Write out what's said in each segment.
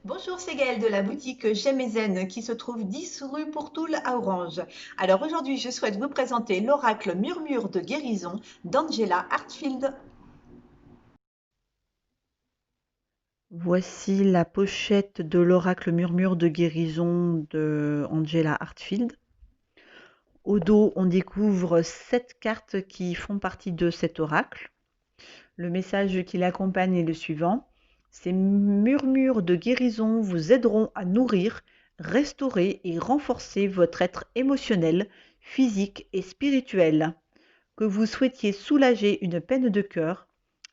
Bonjour, c'est Gaëlle de la boutique J'aime et Zen qui se trouve 10 rue Pourtoul à Orange. Alors aujourd'hui, je souhaite vous présenter l'oracle Murmure de guérison d'Angela Hartfield. Voici la pochette de l'oracle Murmure de guérison de Angela Hartfield. Au dos, on découvre 7 cartes qui font partie de cet oracle. Le message qui l'accompagne est le suivant. Ces murmures de guérison vous aideront à nourrir, restaurer et renforcer votre être émotionnel, physique et spirituel. Que vous souhaitiez soulager une peine de cœur,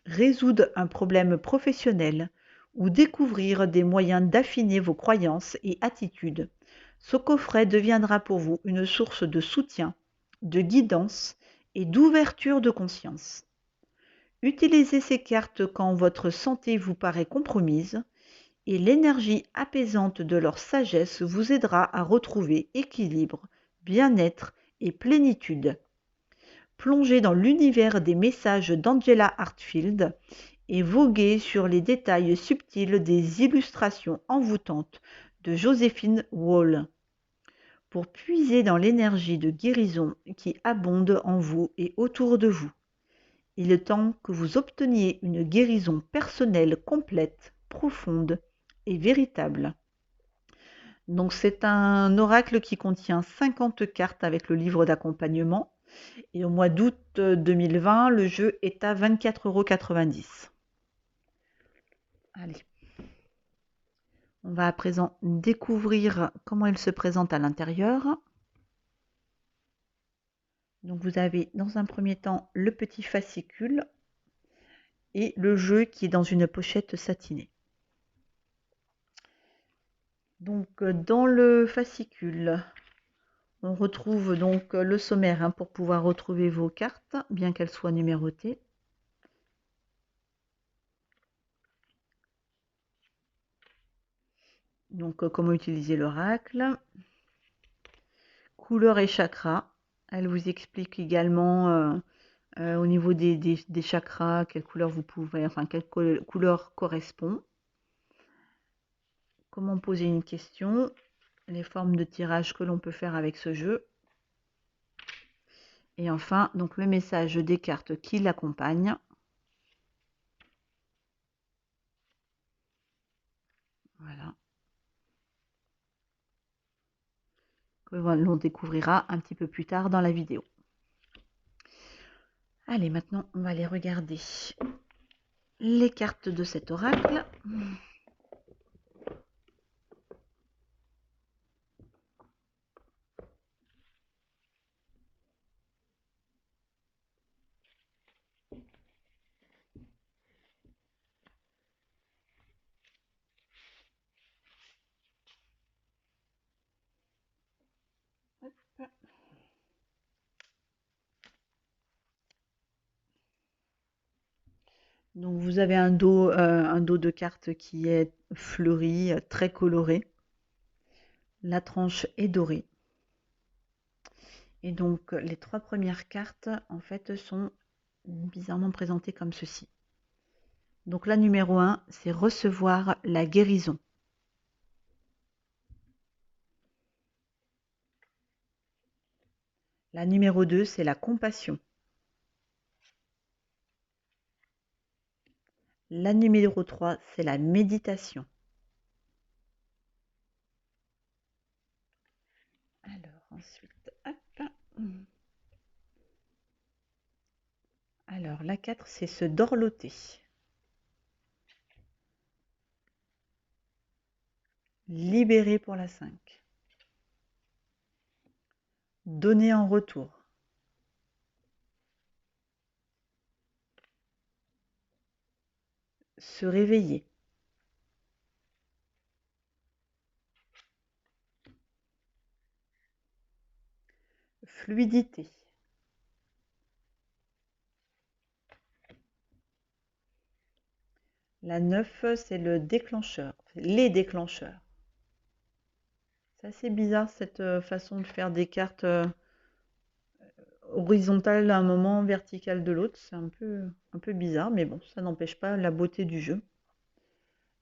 résoudre un problème professionnel ou découvrir des moyens d'affiner vos croyances et attitudes, ce coffret deviendra pour vous une source de soutien, de guidance et d'ouverture de conscience. Utilisez ces cartes quand votre santé vous paraît compromise et l'énergie apaisante de leur sagesse vous aidera à retrouver équilibre, bien-être et plénitude. Plongez dans l'univers des messages d'Angela Hartfield et voguez sur les détails subtils des illustrations envoûtantes de Joséphine Wall pour puiser dans l'énergie de guérison qui abonde en vous et autour de vous. Il est temps que vous obteniez une guérison personnelle complète, profonde et véritable. Donc c'est un oracle qui contient 50 cartes avec le livre d'accompagnement. Et au mois d'août 2020, le jeu est à 24,90 €. Allez, on va à présent découvrir comment il se présente à l'intérieur. Donc vous avez dans un premier temps le petit fascicule et le jeu qui est dans une pochette satinée. Donc dans le fascicule, on retrouve donc le sommaire pour pouvoir retrouver vos cartes, bien qu'elles soient numérotées. Donc comment utiliser l'oracle, couleur et chakra. Elle vous explique également au niveau des chakras, quelle couleur vous pouvez, enfin quelle couleur correspond. Comment poser une question, les formes de tirage que l'on peut faire avec ce jeu. Et enfin, donc le message des cartes qui l'accompagnent. Voilà. Que l'on découvrira un petit peu plus tard dans la vidéo. Allez, maintenant, on va aller regarder les cartes de cet oracle. Donc vous avez un dos de cartes qui est fleuri, très coloré. La tranche est dorée. Et donc les 3 premières cartes en fait sont bizarrement présentées comme ceci. Donc la numéro 1, c'est recevoir la guérison. La numéro 2, c'est la compassion. La numéro 3, c'est la méditation. Alors ensuite, hop. Alors la 4, c'est se dorloter. Libérer pour la 5. Donner en retour. Se réveiller. Fluidité. La 9, c'est le déclencheur, les déclencheurs. C'est assez bizarre cette façon de faire des cartes horizontales à un moment, verticales de l'autre. C'est un peu bizarre, mais bon, ça n'empêche pas la beauté du jeu.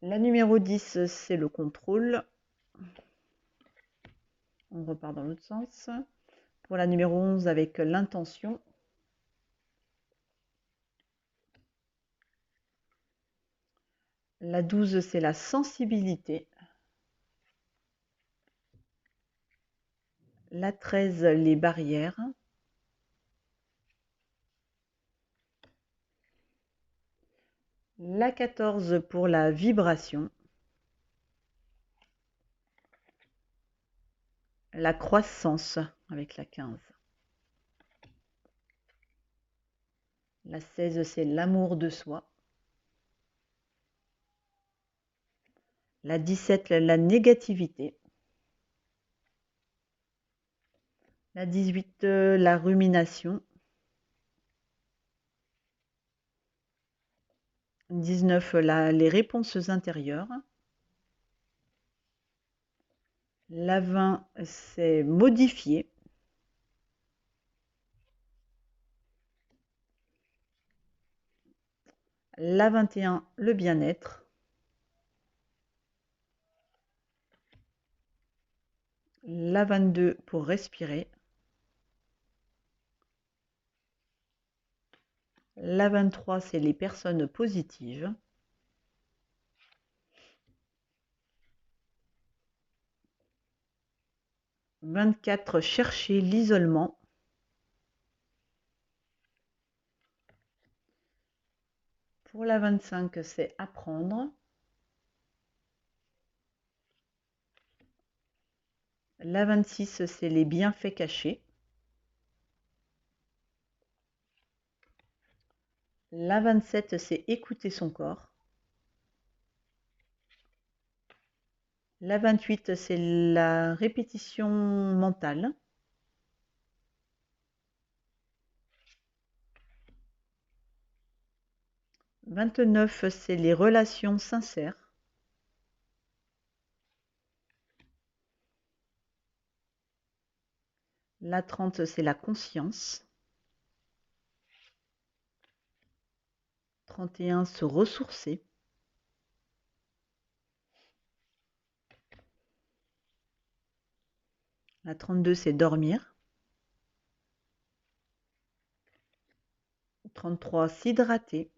La numéro 10, c'est le contrôle. On repart dans l'autre sens. Pour la numéro 11, avec l'intention. La 12, c'est la sensibilité. La 13, les barrières. La 14 pour la vibration. La croissance avec la 15. La 16, c'est l'amour de soi. La 17, la négativité. La 18, la rumination. 19, les réponses intérieures. La 20, c'est modifier. La 21, le bien-être. La 22 pour respirer. La 23, c'est les personnes positives. « 24, chercher l'isolement. Pour la 25, c'est apprendre. La 26, c'est les bienfaits cachés. La 27, c'est écouter son corps. La 28, c'est la répétition mentale. « 29, c'est les relations sincères. La 30, c'est la conscience. 31, se ressourcer. La 32, c'est dormir. 33, s'hydrater.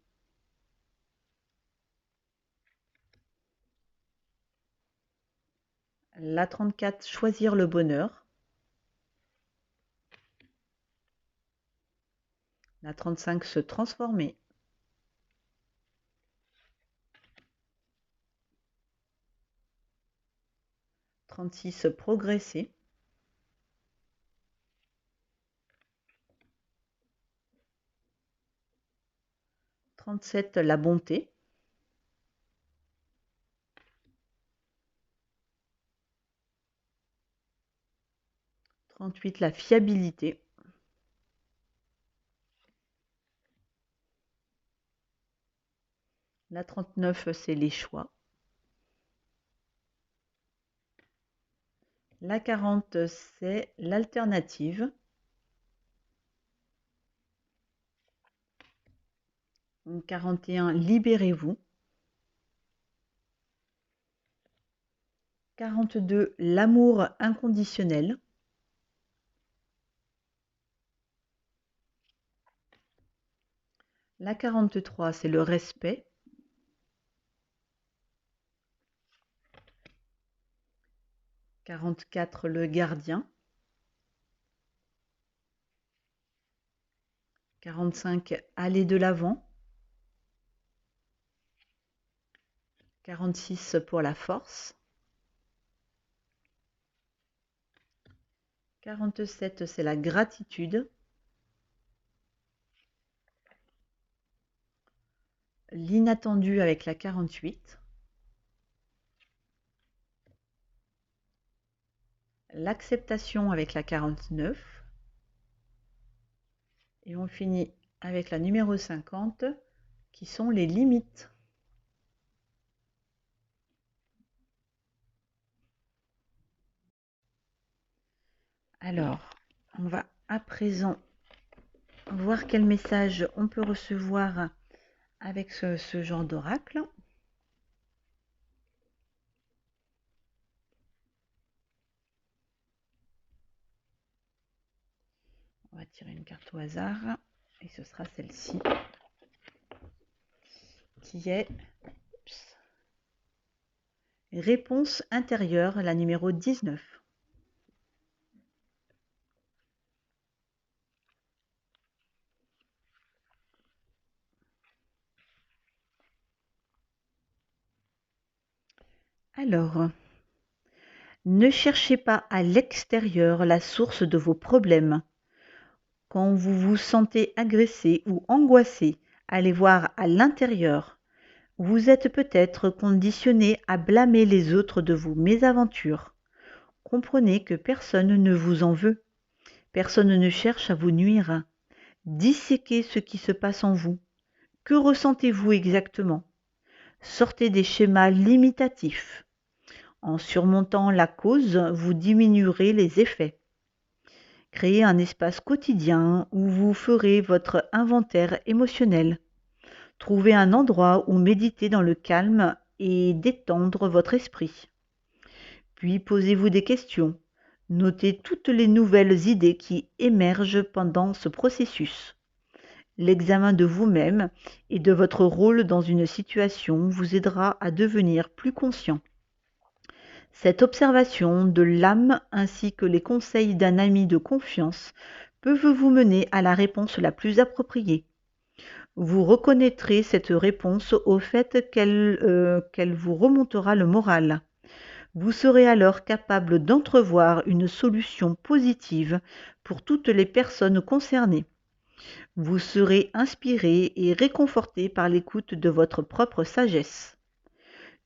La 34, choisir le bonheur. La 35, se transformer. « 36, progresser. 37, la bonté. 38, la fiabilité. La 39, c'est les choix. La 40, c'est l'alternative. 41, libérez-vous. 42, l'amour inconditionnel. La 43, c'est le respect. 44, le gardien. 45, aller de l'avant. 46, pour la force. 47, c'est la gratitude. L'inattendu avec la 48. L'acceptation avec la 49. Et on finit avec la numéro 50, qui sont les limites. Alors, on va à présent voir quel message on peut recevoir avec ce genre d'oracle. tirer une carte au hasard et ce sera celle-ci qui est réponse intérieure, la numéro 19. Alors, ne cherchez pas à l'extérieur la source de vos problèmes. Quand vous vous sentez agressé ou angoissé, allez voir à l'intérieur. Vous êtes peut-être conditionné à blâmer les autres de vos mésaventures. Comprenez que personne ne vous en veut. Personne ne cherche à vous nuire. Disséquez ce qui se passe en vous. Que ressentez-vous exactement? Sortez des schémas limitatifs. En surmontant la cause, vous diminuerez les effets. Créez un espace quotidien où vous ferez votre inventaire émotionnel. Trouvez un endroit où méditer dans le calme et détendre votre esprit. Puis posez-vous des questions. Notez toutes les nouvelles idées qui émergent pendant ce processus. L'examen de vous-même et de votre rôle dans une situation vous aidera à devenir plus conscient. Cette observation de l'âme ainsi que les conseils d'un ami de confiance peuvent vous mener à la réponse la plus appropriée. Vous reconnaîtrez cette réponse au fait qu'elle vous remontera le moral. Vous serez alors capable d'entrevoir une solution positive pour toutes les personnes concernées. Vous serez inspiré et réconforté par l'écoute de votre propre sagesse.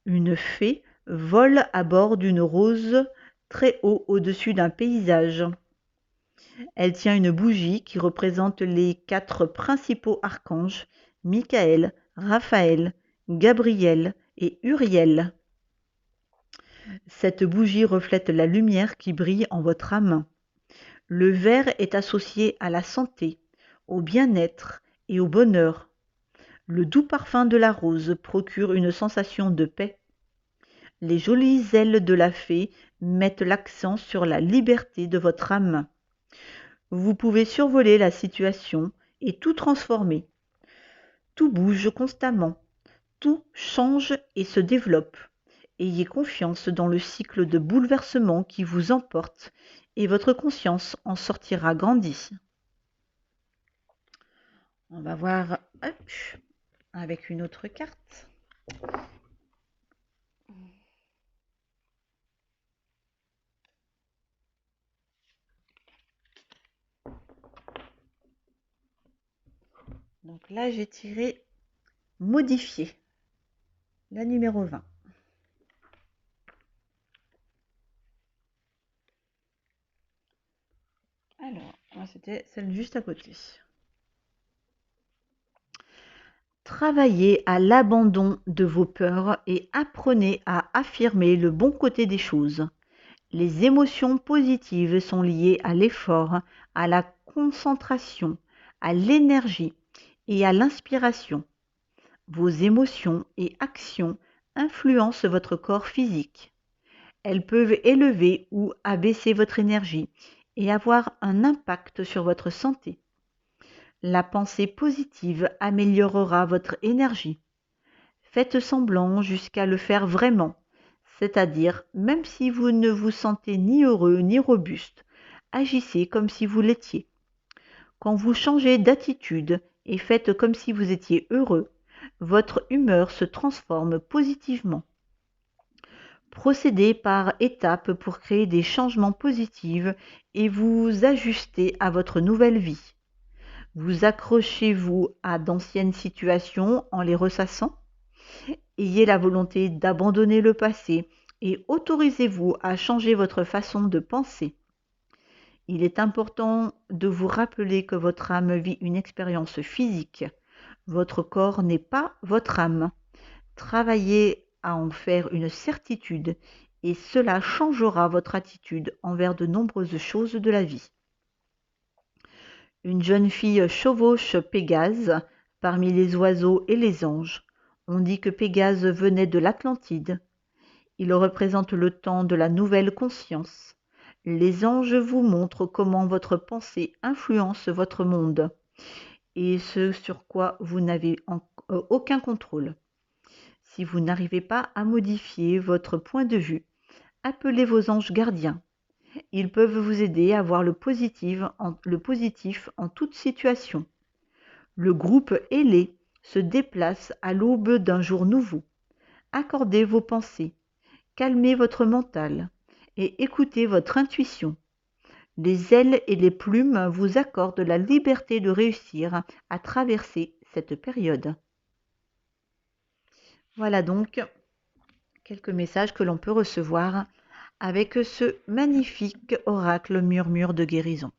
Une fée vole à bord d'une rose très haut au-dessus d'un paysage. Elle tient une bougie qui représente les 4 principaux archanges, Michael, Raphaël, Gabriel et Uriel. Cette bougie reflète la lumière qui brille en votre âme. Le vert est associé à la santé, au bien-être et au bonheur. Le doux parfum de la rose procure une sensation de paix. Les jolies ailes de la fée mettent l'accent sur la liberté de votre âme. Vous pouvez survoler la situation et tout transformer. Tout bouge constamment, tout change et se développe. Ayez confiance dans le cycle de bouleversement qui vous emporte et votre conscience en sortira grandie. On va voir avec une autre carte. Donc là, j'ai tiré modifier, la numéro 20. Alors, c'était celle juste à côté. Travaillez à l'abandon de vos peurs et apprenez à affirmer le bon côté des choses. Les émotions positives sont liées à l'effort, à la concentration, à l'énergie et à l'inspiration. Vos émotions et actions influencent votre corps physique. Elles peuvent élever ou abaisser votre énergie et avoir un impact sur votre santé. La pensée positive améliorera votre énergie. Faites semblant jusqu'à le faire vraiment, c'est-à-dire même si vous ne vous sentez ni heureux ni robuste, agissez comme si vous l'étiez. Quand vous changez d'attitude et faites comme si vous étiez heureux, votre humeur se transforme positivement. Procédez par étapes pour créer des changements positifs et vous ajuster à votre nouvelle vie. Vous accrochez-vous à d'anciennes situations en les ressassant? Ayez la volonté d'abandonner le passé et autorisez-vous à changer votre façon de penser. Il est important de vous rappeler que votre âme vit une expérience physique. Votre corps n'est pas votre âme. Travaillez à en faire une certitude et cela changera votre attitude envers de nombreuses choses de la vie. Une jeune fille chevauche Pégase parmi les oiseaux et les anges. On dit que Pégase venait de l'Atlantide. Il représente le temps de la nouvelle conscience. Les anges vous montrent comment votre pensée influence votre monde et ce sur quoi vous n'avez aucun contrôle. Si vous n'arrivez pas à modifier votre point de vue, appelez vos anges gardiens. Ils peuvent vous aider à voir le positif en toute situation. Le groupe ailé se déplace à l'aube d'un jour nouveau. Accordez vos pensées, calmez votre mental et écoutez votre intuition. Les ailes et les plumes vous accordent la liberté de réussir à traverser cette période. Voilà donc quelques messages que l'on peut recevoir avec ce magnifique oracle murmure de guérison.